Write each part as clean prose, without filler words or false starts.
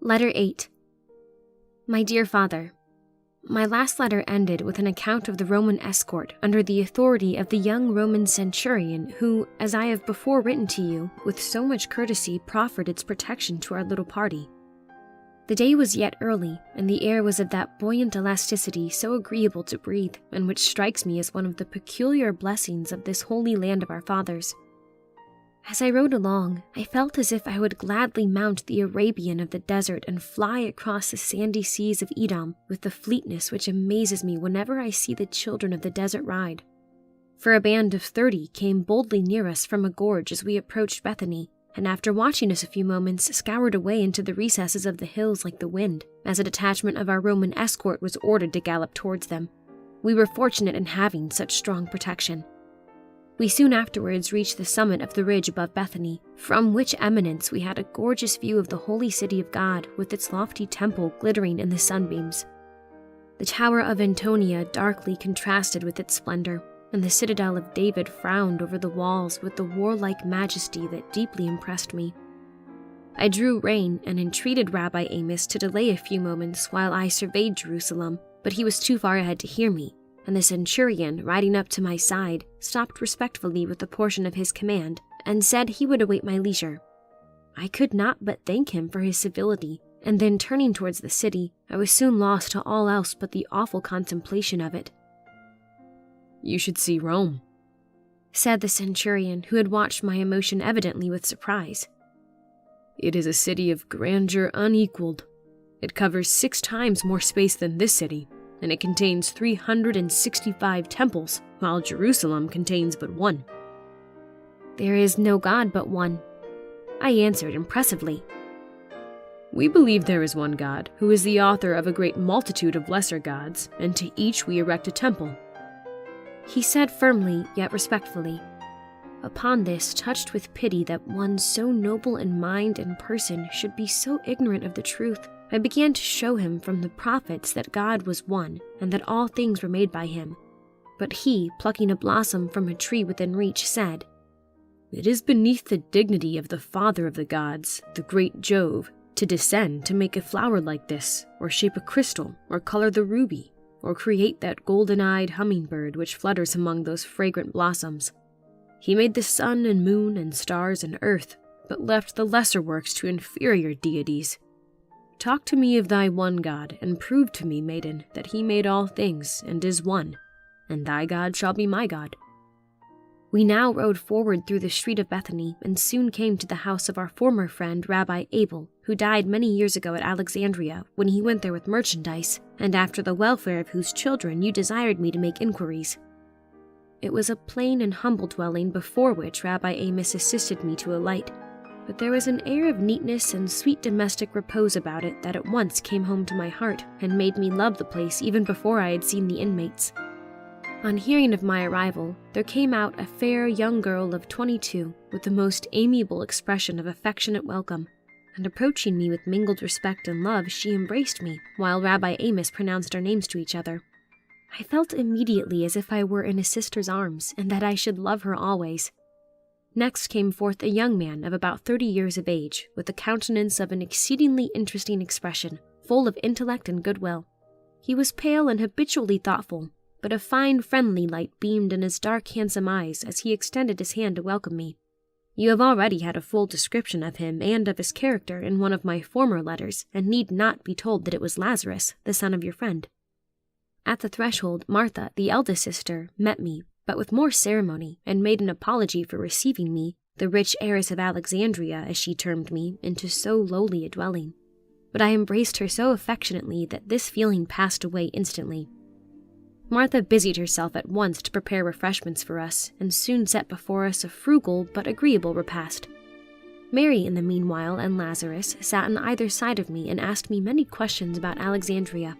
Letter 8. My dear Father, my last letter ended with an account of the Roman escort under the authority of the young Roman centurion who, as I have before written to you, with so much courtesy proffered its protection to our little party. The day was yet early, and the air was of that buoyant elasticity so agreeable to breathe, and which strikes me as one of the peculiar blessings of this holy land of our fathers. As I rode along, I felt as if I would gladly mount the Arabian of the desert and fly across the sandy seas of Edom with the fleetness which amazes me whenever I see the children of the desert ride. For a band of 30 came boldly near us from a gorge as we approached Bethany, and after watching us a few moments, scoured away into the recesses of the hills like the wind, as a detachment of our Roman escort was ordered to gallop towards them. We were fortunate in having such strong protection. We soon afterwards reached the summit of the ridge above Bethany, from which eminence we had a gorgeous view of the holy city of God with its lofty temple glittering in the sunbeams. The tower of Antonia darkly contrasted with its splendor, and the citadel of David frowned over the walls with the warlike majesty that deeply impressed me. I drew rein and entreated Rabbi Amos to delay a few moments while I surveyed Jerusalem, but he was too far ahead to hear me, and the centurion, riding up to my side, stopped respectfully with a portion of his command, and said he would await my leisure. I could not but thank him for his civility, and then turning towards the city, I was soon lost to all else but the awful contemplation of it. "You should see Rome," said the centurion, who had watched my emotion evidently with surprise. "It is a city of grandeur unequaled. It covers 6 times more space than this city, and it contains 365 temples, while Jerusalem contains but 1. There is no God but one, I answered impressively. We believe there is one God, who is the author of a great multitude of lesser gods, and to each we erect a temple. He said firmly, yet respectfully. Upon this, touched with pity that one so noble in mind and person should be so ignorant of the truth, I began to show him from the prophets that God was one, and that all things were made by him. But he, plucking a blossom from a tree within reach, said, "It is beneath the dignity of the father of the gods, the great Jove, to descend to make a flower like this, or shape a crystal, or color the ruby, or create that golden-eyed hummingbird which flutters among those fragrant blossoms. He made the sun and moon and stars and earth, but left the lesser works to inferior deities. Talk to me of thy one God, and prove to me, maiden, that he made all things and is one, and thy God shall be my God." We now rode forward through the street of Bethany, and soon came to the house of our former friend Rabbi Abel, who died many years ago at Alexandria when he went there with merchandise, and after the welfare of whose children you desired me to make inquiries. It was a plain and humble dwelling before which Rabbi Amos assisted me to alight, but there was an air of neatness and sweet domestic repose about it that at once came home to my heart and made me love the place even before I had seen the inmates. On hearing of my arrival, there came out a fair young girl of 22 with the most amiable expression of affectionate welcome, and approaching me with mingled respect and love, she embraced me, while Rabbi Amos pronounced our names to each other. I felt immediately as if I were in a sister's arms, and that I should love her always. Next came forth a young man of about 30 years of age, with a countenance of an exceedingly interesting expression, full of intellect and goodwill. He was pale and habitually thoughtful, but a fine friendly light beamed in his dark handsome eyes as he extended his hand to welcome me. You have already had a full description of him and of his character in one of my former letters, and need not be told that it was Lazarus, the son of your friend. At the threshold, Martha, the eldest sister, met me, but with more ceremony, and made an apology for receiving me, the rich heiress of Alexandria, as she termed me, into so lowly a dwelling. But I embraced her so affectionately that this feeling passed away instantly. Martha busied herself at once to prepare refreshments for us, and soon set before us a frugal but agreeable repast. Mary, in the meanwhile, and Lazarus sat on either side of me and asked me many questions about Alexandria.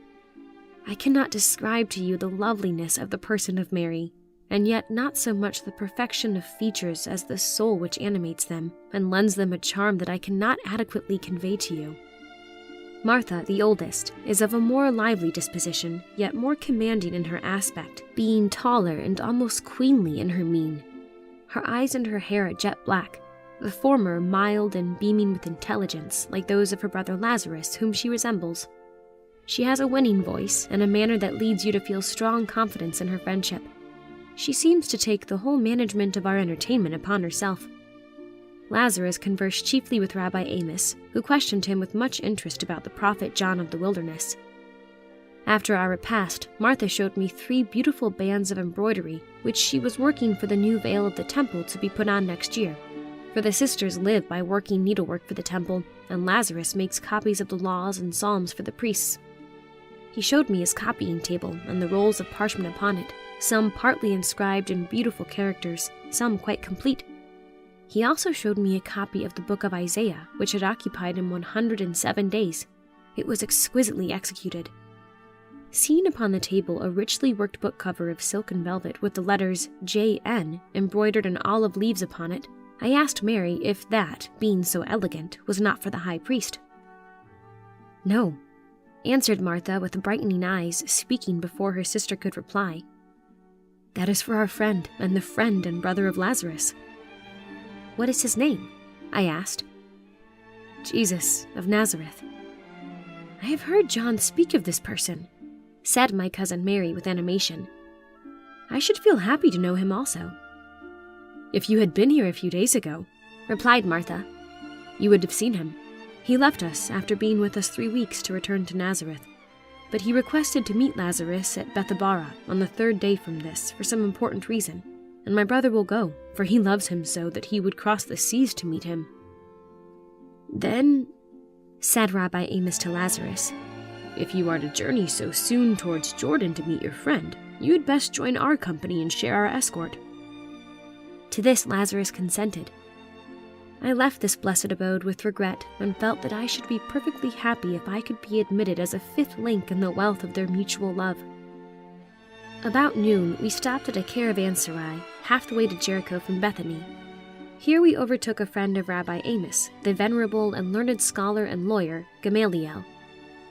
I cannot describe to you the loveliness of the person of Mary, and yet not so much the perfection of features as the soul which animates them, and lends them a charm that I cannot adequately convey to you. Martha, the oldest, is of a more lively disposition, yet more commanding in her aspect, being taller and almost queenly in her mien. Her eyes and her hair are jet black, the former mild and beaming with intelligence like those of her brother Lazarus, whom she resembles. She has a winning voice and a manner that leads you to feel strong confidence in her friendship. She seems to take the whole management of our entertainment upon herself. Lazarus conversed chiefly with Rabbi Amos, who questioned him with much interest about the prophet John of the wilderness. After our repast, Martha showed me 3 beautiful bands of embroidery, which she was working for the new veil of the temple to be put on next year. For the sisters live by working needlework for the temple, and Lazarus makes copies of the laws and psalms for the priests. He showed me his copying table and the rolls of parchment upon it, some partly inscribed in beautiful characters, some quite complete. He also showed me a copy of the book of Isaiah, which had occupied him 107 days. It was exquisitely executed. Seeing upon the table a richly worked book cover of silk and velvet with the letters J.N. embroidered in olive leaves upon it, I asked Mary if that, being so elegant, was not for the high priest. "No," answered Martha with brightening eyes, speaking before her sister could reply. "That is for our friend, and the friend and brother of Lazarus." "What is his name?" I asked. "Jesus of Nazareth." "I have heard John speak of this person," said my cousin Mary with animation. "I should feel happy to know him also." "If you had been here a few days ago," replied Martha, "you would have seen him. He left us after being with us 3 weeks to return to Nazareth. But he requested to meet Lazarus at Bethabara on the 3rd day from this for some important reason, and my brother will go, for he loves him so that he would cross the seas to meet him." "Then," said Rabbi Amos to Lazarus, "if you are to journey so soon towards Jordan to meet your friend, you had best join our company and share our escort." To this Lazarus consented. I left this blessed abode with regret and felt that I should be perfectly happy if I could be admitted as a 5th link in the wealth of their mutual love. About noon, we stopped at a caravanserai, half the way to Jericho from Bethany. Here we overtook a friend of Rabbi Amos, the venerable and learned scholar and lawyer, Gamaliel.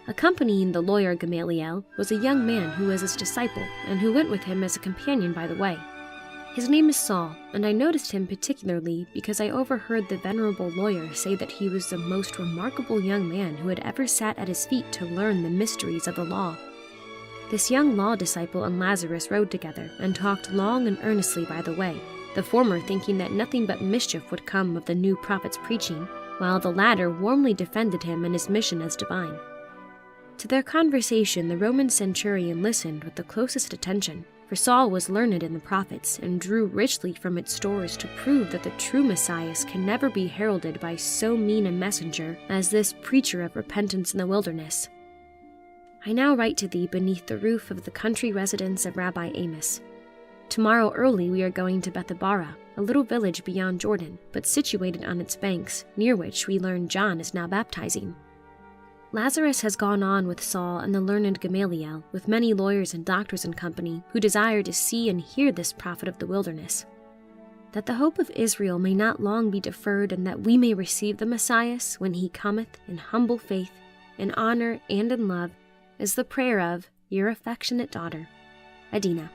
Accompanying the lawyer Gamaliel was a young man who was his disciple and who went with him as a companion by the way. His name is Saul, and I noticed him particularly because I overheard the venerable lawyer say that he was the most remarkable young man who had ever sat at his feet to learn the mysteries of the law. This young law disciple and Lazarus rode together and talked long and earnestly by the way, the former thinking that nothing but mischief would come of the new prophet's preaching, while the latter warmly defended him and his mission as divine. To their conversation the Roman centurion listened with the closest attention, for Saul was learned in the prophets and drew richly from its stores to prove that the true Messiah can never be heralded by so mean a messenger as this preacher of repentance in the wilderness. I now write to thee beneath the roof of the country residence of Rabbi Amos. Tomorrow early we are going to Bethabara, a little village beyond Jordan, but situated on its banks, near which we learn John is now baptizing. Lazarus has gone on with Saul and the learned Gamaliel, with many lawyers and doctors in company, who desire to see and hear this prophet of the wilderness. That the hope of Israel may not long be deferred, and that we may receive the Messiah when he cometh in humble faith, in honor and in love, is the prayer of your affectionate daughter, ADINA.